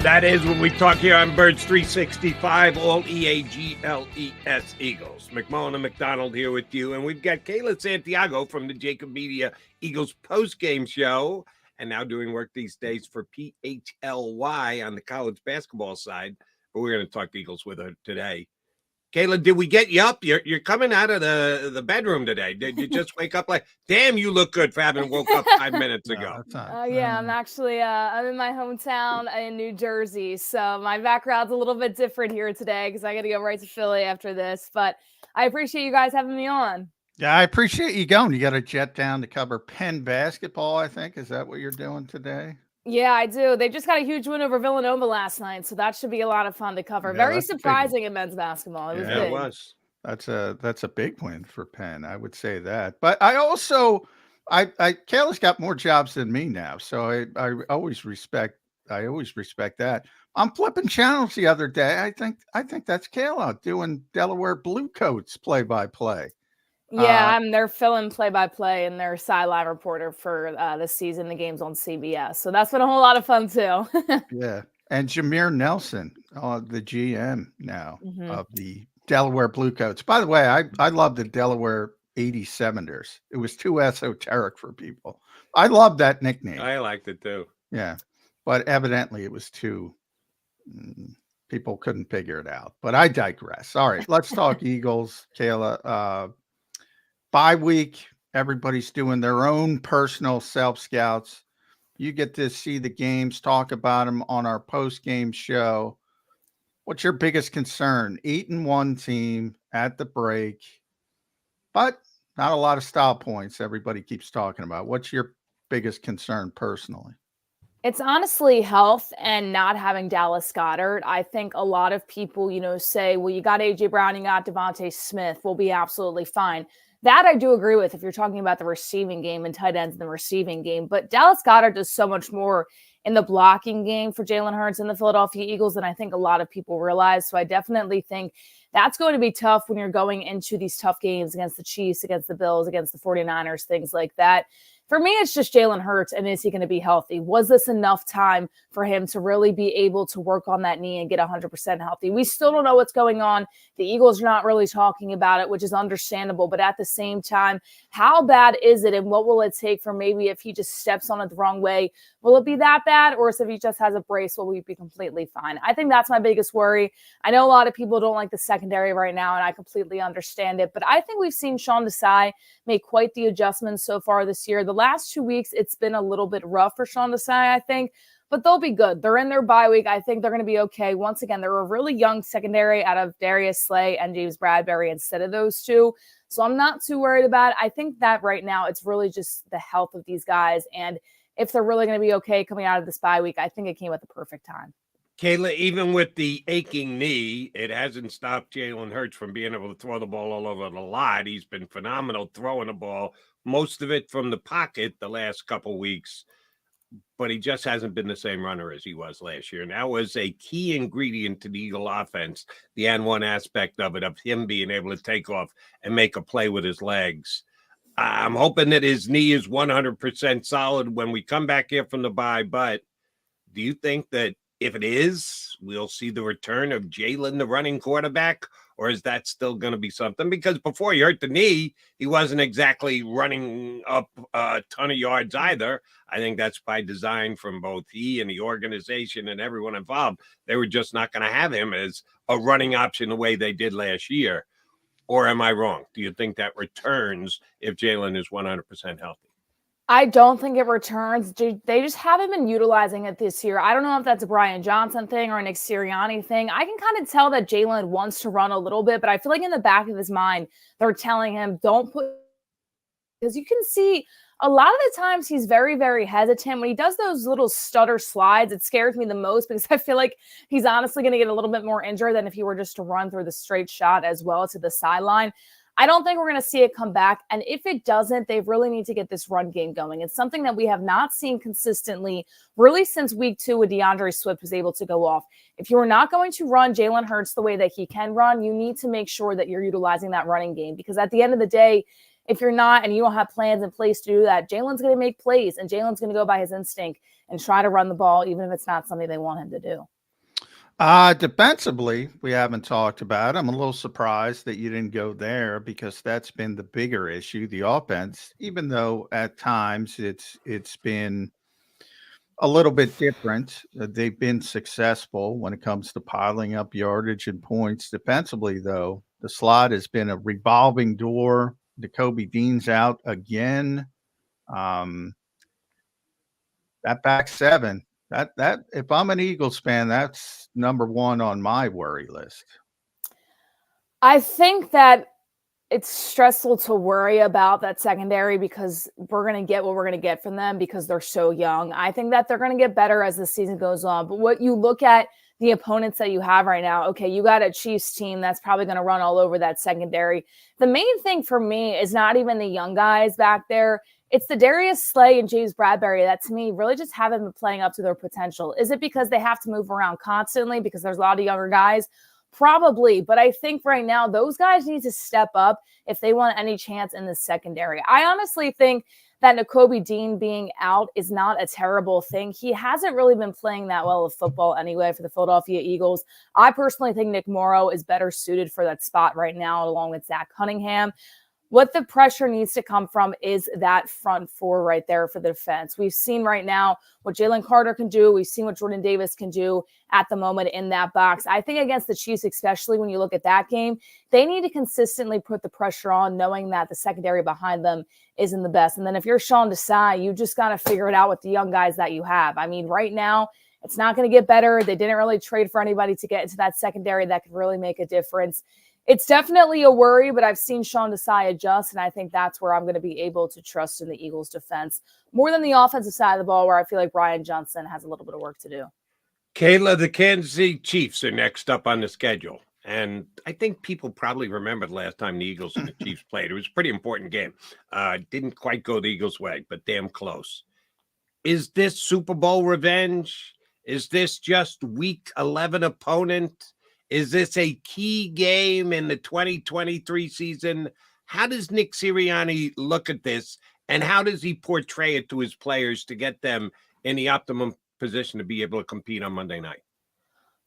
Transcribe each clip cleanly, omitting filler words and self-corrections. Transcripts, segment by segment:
That is when we talk here on Birds 365, all EAGLES Eagles. McMullen and McDonald here with you. And we've got Kayla Santiago from the JAKIB Media Eagles post-game show, and now doing work these days for PHLY on the college basketball side. But we're going to talk Eagles with her today. Kayla, did we get you up? You're coming out of the bedroom today. Did you just wake up like, damn, you look good for having woke up 5 minutes ago? Yeah, I'm actually I'm in my hometown in New Jersey, so my background's a little bit different here today because I got to go right to Philly after this. But I appreciate you guys having me on. Yeah, I appreciate you going. You got to jet down to cover Penn basketball, I think. Is that what you're doing today? Yeah, I do. They just got a huge win over Villanova last night, so that should be a lot of fun to cover. Yeah, very surprising in men's basketball. It was big. It was. That's a big win for Penn. I would say that. But I also Kayla's got more jobs than me now, so I always respect that. I'm flipping channels the other day. I think that's Kayla doing Delaware Blue Coats play-by-play. Yeah, I'm their fill-in play-by-play and their sideline reporter for this season. The game's on CBS, so that's been a whole lot of fun too. Yeah, and Jameer Nelson, the GM now of the Delaware Blue Coats. By the way, I love the Delaware 87ers. It was too esoteric for people. I love that nickname. I liked it too. Yeah, but evidently it was too. People couldn't figure it out. But I digress. All right, let's talk Eagles, Kayla. Bye week, everybody's doing their own personal self-scouts. You get to see the games, talk about them on our post-game show. What's your biggest concern? 8-1 team at the break, but not a lot of style points everybody keeps talking about. What's your biggest concern personally? It's honestly health and not having Dallas Goedert. I think a lot of people, say, well, you got A.J. Brown, you got Devontae Smith, we'll be absolutely fine. That I do agree with if you're talking about the receiving game and tight ends in the receiving game. But Dallas Goedert does so much more in the blocking game for Jalen Hurts and the Philadelphia Eagles than I think a lot of people realize. So I definitely think that's going to be tough when you're going into these tough games against the Chiefs, against the Bills, against the 49ers, things like that. For me, it's just Jalen Hurts, and is he going to be healthy? Was this enough time for him to really be able to work on that knee and get 100% healthy? We still don't know what's going on. The Eagles are not really talking about it, which is understandable. But at the same time, how bad is it, and what will it take for maybe if he just steps on it the wrong way? Will it be that bad, or if he just has a brace, will we be completely fine? I think that's my biggest worry. I know a lot of people don't like the secondary right now, and I completely understand it. But I think we've seen Sean Desai make quite the adjustments so far this year. The last 2 weeks, it's been a little bit rough for Sean Desai, I think, but they'll be good. They're in their bye week. I think they're going to be okay. Once again, they're a really young secondary out of Darius Slay and James Bradberry instead of those two. So I'm not too worried about it. I think that right now it's really just the health of these guys. And if they're really going to be okay coming out of this bye week, I think it came at the perfect time. Kayla, even with the aching knee, it hasn't stopped Jalen Hurts from being able to throw the ball all over the lot. He's been phenomenal throwing the ball, most of it from the pocket the last couple weeks, but he just hasn't been the same runner as he was last year. And that was a key ingredient to the Eagle offense, the N1 aspect of it, of him being able to take off and make a play with his legs. I'm hoping that his knee is 100% solid when we come back here from the bye, but do you think that if it is, we'll see the return of Jalen, the running quarterback, or is that still going to be something? Because before he hurt the knee, he wasn't exactly running up a ton of yards either. I think that's by design from both he and the organization and everyone involved. They were just not going to have him as a running option the way they did last year. Or am I wrong? Do you think that returns if Jalen is 100% healthy? I don't think it returns. They just haven't been utilizing it this year. I don't know if that's a Brian Johnson thing or an Nick Sirianni thing. I can kind of tell that Jalen wants to run a little bit, but I feel like in the back of his mind, they're telling him, don't put, because you can see a lot of the times he's very, very hesitant. When he does those little stutter slides, it scares me the most because I feel like he's honestly going to get a little bit more injured than if he were just to run through the straight shot as well to the sideline. I don't think we're going to see it come back. And if it doesn't, they really need to get this run game going. It's something that we have not seen consistently really since week 2 when DeAndre Swift was able to go off. If you are not going to run Jalen Hurts the way that he can run, you need to make sure that you're utilizing that running game, because at the end of the day, If you're not and you don't have plans in place to do that, Jalen's going to make plays and Jalen's going to go by his instinct and try to run the ball, even if it's not something they want him to do. Defensively, we haven't talked about. I'm a little surprised that you didn't go there because that's been the bigger issue, the offense, even though at times it's been a little bit different. They've been successful when it comes to piling up yardage and points. Defensively, though, the slot has been a revolving door. Jacoby Dean's out again. That back seven, that if I'm an Eagles fan, that's number one on my worry list. I think that it's stressful to worry about that secondary because we're going to get what we're going to get from them because they're so young. I think that they're going to get better as the season goes on. But what you look at the opponents that you have right now, okay, you got a Chiefs team that's probably going to run all over that secondary. The main thing for me is not even the young guys back there. It's the Darius Slay and James Bradberry that, to me, really just haven't been playing up to their potential. Is it because they have to move around constantly because there's a lot of younger guys? Probably, but I think right now those guys need to step up if they want any chance in the secondary. I honestly think that Jacoby Dean being out is not a terrible thing. He hasn't really been playing that well of football anyway for the Philadelphia Eagles. I personally think Nick Morrow is better suited for that spot right now, along with Zach Cunningham. What the pressure needs to come from is that front four right there for the defense. We've seen right now what Jalen Carter can do. We've seen what Jordan Davis can do at the moment in that box. I think against the Chiefs, especially when you look at that game, they need to consistently put the pressure on, knowing that the secondary behind them isn't the best. And then if you're Sean Desai, you just got to figure it out with the young guys that you have. I mean, right now, it's not going to get better. They didn't really trade for anybody to get into that secondary that could really make a difference. It's definitely a worry, but I've seen Sean Desai adjust, and I think that's where I'm going to be able to trust in the Eagles' defense more than the offensive side of the ball, where I feel like Brian Johnson has a little bit of work to do. Kayla, the Kansas City Chiefs are next up on the schedule. And I think people probably remember the last time the Eagles and the Chiefs played. It was a pretty important game. Didn't quite go the Eagles' way, but damn close. Is this Super Bowl revenge? Is this just week 11 opponent? Is this a key game in the 2023 season? How does Nick Sirianni look at this, and how does he portray it to his players to get them in the optimum position to be able to compete on Monday night?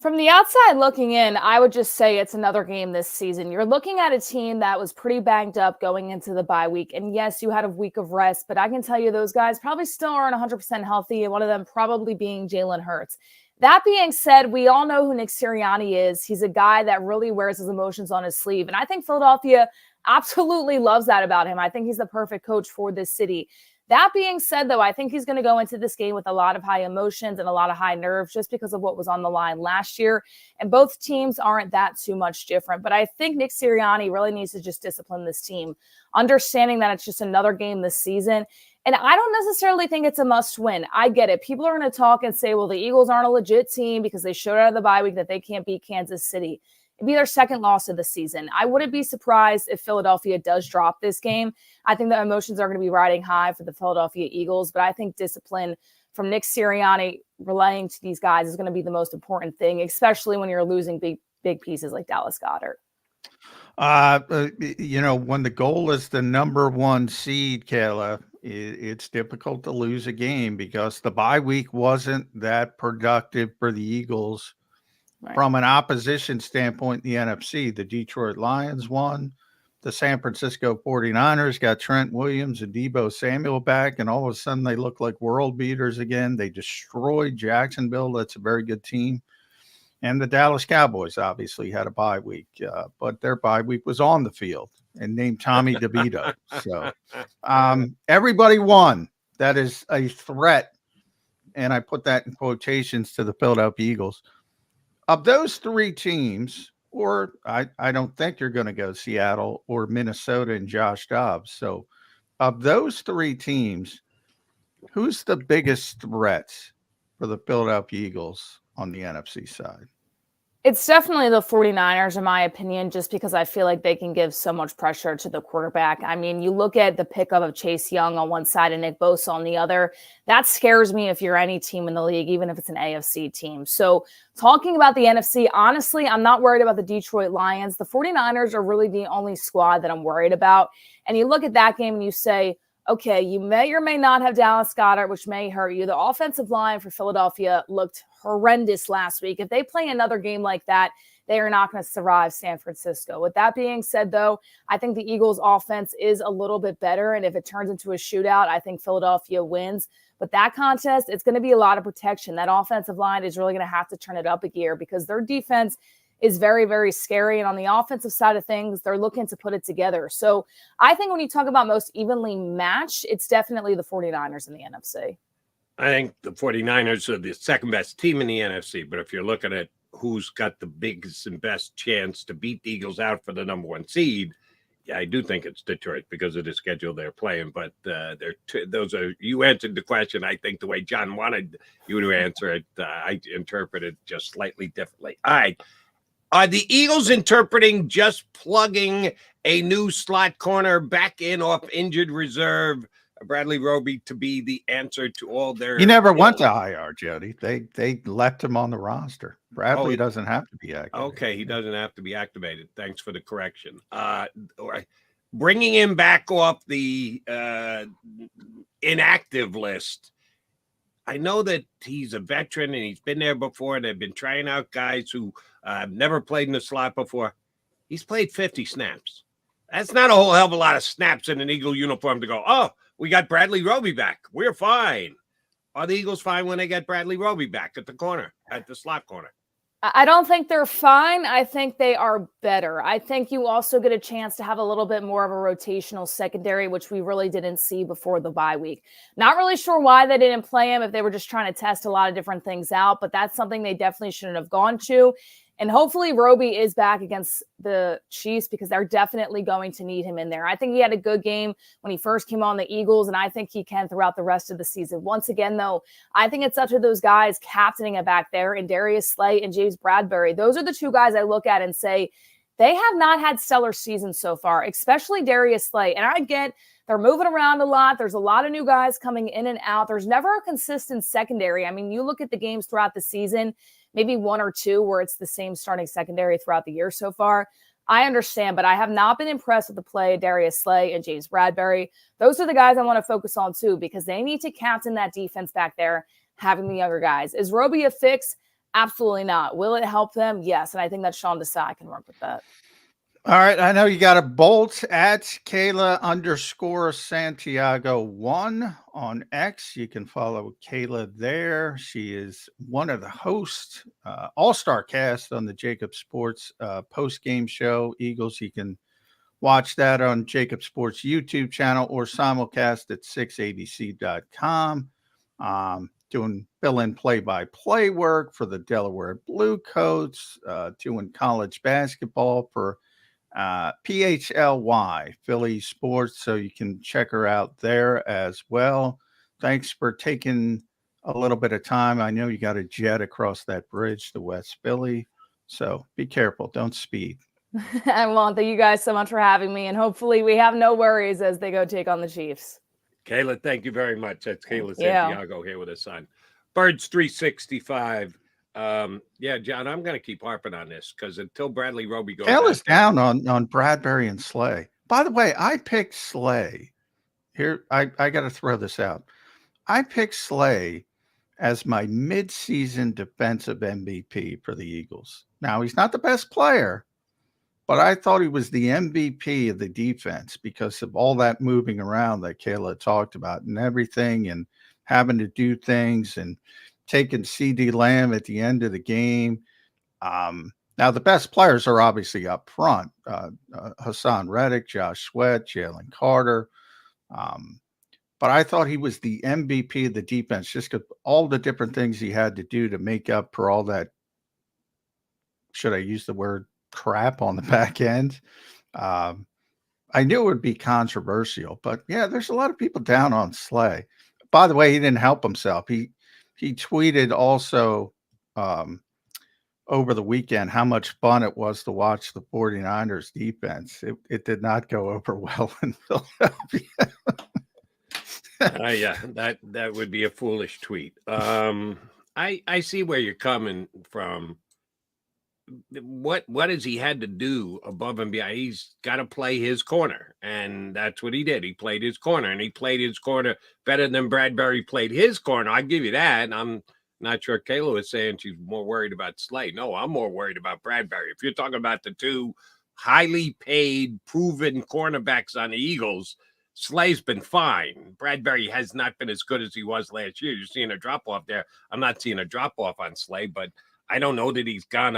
From the outside looking in, I would just say it's another game this season. You're looking at a team that was pretty banged up going into the bye week. And yes, you had a week of rest, but I can tell you those guys probably still aren't 100% healthy, and one of them probably being Jalen Hurts. That being said, we all know who Nick Sirianni is. He's a guy that really wears his emotions on his sleeve. And I think Philadelphia absolutely loves that about him. I think he's the perfect coach for this city. That being said, though, I think he's going to go into this game with a lot of high emotions and a lot of high nerves just because of what was on the line last year. And both teams aren't that too much different. But I think Nick Sirianni really needs to just discipline this team, understanding that it's just another game this season. And I don't necessarily think it's a must win. I get it. People are going to talk and say, well, the Eagles aren't a legit team because they showed out of the bye week that they can't beat Kansas City. It'd be their second loss of the season. I wouldn't be surprised if Philadelphia does drop this game. I think the emotions are going to be riding high for the Philadelphia Eagles, but I think discipline from Nick Sirianni relaying to these guys is going to be the most important thing, especially when you're losing big pieces like Dallas Goedert. When the goal is the number one seed, Kayla, it's difficult to lose a game because the bye week wasn't that productive for the Eagles. Right. From an opposition standpoint in the NFC, the Detroit Lions won. The San Francisco 49ers got Trent Williams and Deebo Samuel back, and all of a sudden they look like world beaters again. They destroyed Jacksonville. That's a very good team. And the Dallas Cowboys obviously had a bye week, but their bye week was on the field and named Tommy DeVito. So everybody won. That is a threat, and I put that in quotations to the Philadelphia Eagles. Of those three teams, or I don't think you're going to go Seattle or Minnesota and Josh Dobbs. So of those three teams, who's the biggest threat for the Philadelphia Eagles on the NFC side? It's definitely the 49ers, in my opinion, just because I feel like they can give so much pressure to the quarterback. I mean, you look at the pickup of Chase Young on one side and Nick Bosa on the other. That scares me if you're any team in the league, even if it's an AFC team. So talking about the NFC, honestly, I'm not worried about the Detroit Lions. The 49ers are really the only squad that I'm worried about. And you look at that game and you say, okay, you may or may not have Dallas Goedert, which may hurt you. The offensive line for Philadelphia looked horrendous last week. If they play another game like that, they are not going to survive San Francisco. With that being said, though, I think the Eagles' offense is a little bit better. And if it turns into a shootout, I think Philadelphia wins. But that contest, it's going to be a lot of protection. That offensive line is really going to have to turn it up a gear because their defense is very, very scary. And on the offensive side of things, they're looking to put it together. So I think when you talk about most evenly matched, it's definitely the 49ers in the NFC. I think the 49ers are the second best team in the NFC. But if you're looking at who's got the biggest and best chance to beat the Eagles out for the number one seed, yeah, I do think it's Detroit because of the schedule they're playing. But those are, you answered the question, I think, the way John wanted you to answer it. I interpreted just slightly differently. All right. Are the Eagles interpreting just plugging a new slot corner back in off injured reserve, Bradley Roby, to be the answer to all their... He never went to IR, Jody. They left him on the roster. Bradley doesn't have to be activated. Okay, he doesn't have to be activated. Thanks for the correction. Bringing him back off the inactive list, I know that he's a veteran and he's been there before. They've been trying out guys who never played in the slot before. He's played 50 snaps. That's not a whole hell of a lot of snaps in an Eagle uniform to go, oh, we got Bradley Roby back. We're fine. Are the Eagles fine when they get Bradley Roby back at the corner, at the slot corner? I don't think they're fine. I think they are better. I think you also get a chance to have a little bit more of a rotational secondary, which we really didn't see before the bye week. Not really sure why they didn't play him, if they were just trying to test a lot of different things out, but that's something they definitely shouldn't have gone to. And hopefully Roby is back against the Chiefs because they're definitely going to need him in there. I think he had a good game when he first came on the Eagles, and I think he can throughout the rest of the season. Once again, though, I think it's up to those guys captaining it back there, and Darius Slay and James Bradberry. Those are the two guys I look at and say, they have not had stellar seasons so far, especially Darius Slay. And I get they're moving around a lot. There's a lot of new guys coming in and out. There's never a consistent secondary. I mean, you look at the games throughout the season, maybe one or two where it's the same starting secondary throughout the year so far. I understand, but I have not been impressed with the play of Darius Slay and James Bradberry. Those are the guys I want to focus on too, because they need to captain that defense back there, having the younger guys. Is Roby a fix? Absolutely not. Will it help them? Yes. And I think that Sean Desai can work with that. All right. I know you got a bolt at Kayla_Santiago1 on X. You can follow Kayla there. She is one of the hosts, all-star cast on the JAKIB Sports post-game show, Eagles. You can watch that on JAKIB Sports YouTube channel or simulcast at 6abc.com. Doing fill-in play-by-play work for the Delaware Blue Coats, doing college basketball for PHLY, Philly Sports, so you can check her out there as well. Thanks for taking a little bit of time. I know you got a jet across that bridge to West Philly, so be careful. Don't speed. I won't. Thank you guys so much for having me, and hopefully we have no worries as they go take on the Chiefs. Kayla, thank you very much. That's Kayla Santiago here with us on Birds 365. Yeah, John, I'm going to keep harping on this because until Bradley Roby goes, Kayla's down on Bradberry and Slay. By the way, I picked Slay. Here, I got to throw this out. I picked Slay as my mid-season defensive MVP for the Eagles. Now, he's not the best player, but I thought he was the MVP of the defense because of all that moving around that Kayla talked about and everything, and having to do things and taking CD Lamb at the end of the game. Now, the best players are obviously up front. Hassan Reddick, Josh Sweat, Jalen Carter. But I thought he was the MVP of the defense, just because all the different things he had to do to make up for all that, should I use the word crap, on the back end. I knew it would be controversial, but yeah, there's a lot of people down on Slay. By the way, he didn't help himself. He tweeted also over the weekend how much fun it was to watch the 49ers defense. It did not go over well in Philadelphia. Yeah, that would be a foolish tweet. I see where you're coming from. What has he had to do above and beyond? He's got to play his corner, and that's what he did. He played his corner, and he played his corner better than Bradberry played his corner. I give you that. I'm not sure Kayla was saying she's more worried about Slay. No, I'm more worried about Bradberry. If you're talking about the two highly paid, proven cornerbacks on the Eagles, Slay's been fine. Bradberry has not been as good as he was last year. You're seeing a drop off there. I'm not seeing a drop off on Slay, but I don't know that he's gone